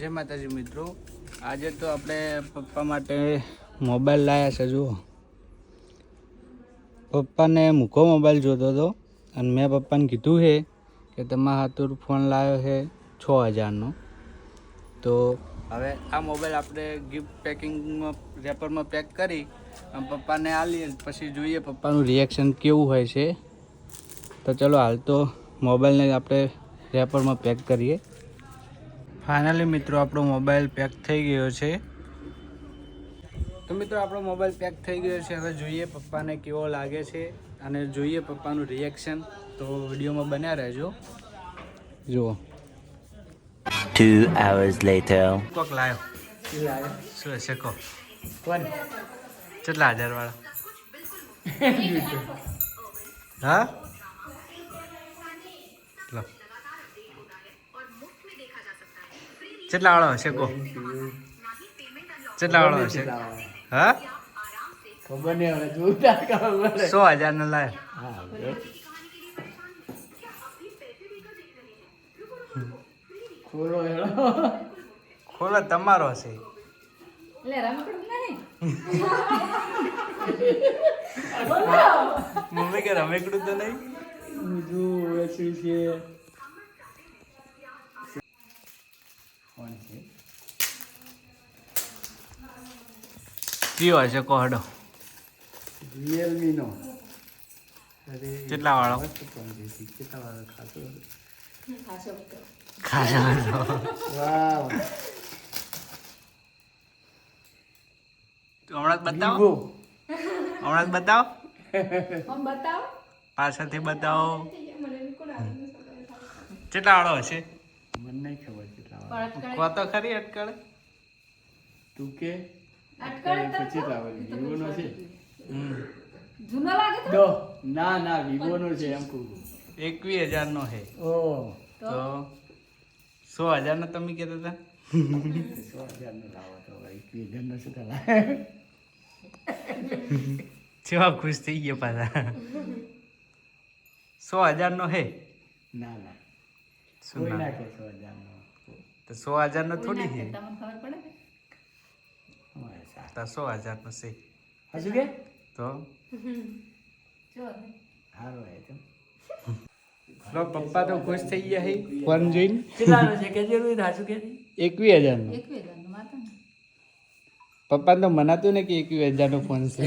જય માતાજી મિત્રો, આજે તો આપણે પપ્પા માટે મોબાઈલ લાવ્યા છે. જુઓ, પપ્પાને મૂકો મોબાઈલ જોતો હતો અને મેં પપ્પાને કીધું છે કે તમારા હાથુર ફોન લાવ્યો છે 6000નો. તો હવે આ મોબાઈલ આપણે ગિફ્ટ પેકિંગમાં રેપરમાં પેક કરી અને પપ્પાને આપીએ, પછી જોઈએ પપ્પાનું રિએક્શન કેવું હોય છે. તો ચલો હાલ તો મોબાઈલને આપણે રેપરમાં પેક કરીએ. ફાઇનલી મિત્રો આપણો મોબાઈલ પેક થઈ ગયો છે. તો મિત્રો આપણો મોબાઈલ પેક થઈ ગયો છે. હવે જોઈએ પપ્પાને કેવો લાગે છે અને જોઈએ પપ્પાનું રિએક્શન. તો વિડીયોમાં બન્યા રહેજો. જુઓ 2 hours later. કોક લાયો શું હશે કહો? કોણ? કેટલા 1000 વાળા? હા લો, કેટલા વાળો હશે કહો? કેટલા વાળો હશે? હા ખબર નહીં હવે જોતા ખબર 100,000 નો લાયો. ખોલો હેડો ખોલો, તમારો હશે. લે રમકડું નહીં મમ્મી કે રમેકડું તો નહીં. બીજું એસી છે કોણ છે? કયો હશે કહો હડો? રિયલમી નો. અરે કેટલા વાળો? કેટલા વાળો ખાતો? ખાસા વાવ હમણાં જ બતાવો, હમણાં જ બતાવો, આમ બતાવો પાછળથી બતાવો. કેટલા વાળો હશે? મને નહીં ખબર કેટલા વાળો. કહો તો ખરી અટકળે. તું કે અટકળે તો કેટલા વાળો? વિવો નો છે? જૂનો લાગે તો દો ના ના વિવો નો છે એમ કહું. 21,000 નો છે. ઓ તો 100,000 નો તમે કહેતા હતા. 100,000 નો લાવો તો 21,000 નો શું લાવે? જેવા ખુશ થઈ ગયા પાછા. 100,000 નો હે? ના ના શું કોઈ ના? ના કે 100,000 નો. તો 100,000 નો થોડી છે. તમને ખબર પડે ને અમારે સારું. તો 100,000 નો છે. હજુ કે તો જો સારું હોય તો લો, પપ્પા તો ખુશ થઈ ગયા છે ફોન જોઈને. કેટલાનો છે કે જરૂર હાજુ કે 21,000 નો. 21,000 નું માતા ને પપ્પાને તો મનાતું ને કે 21,000 નો ફોન છે.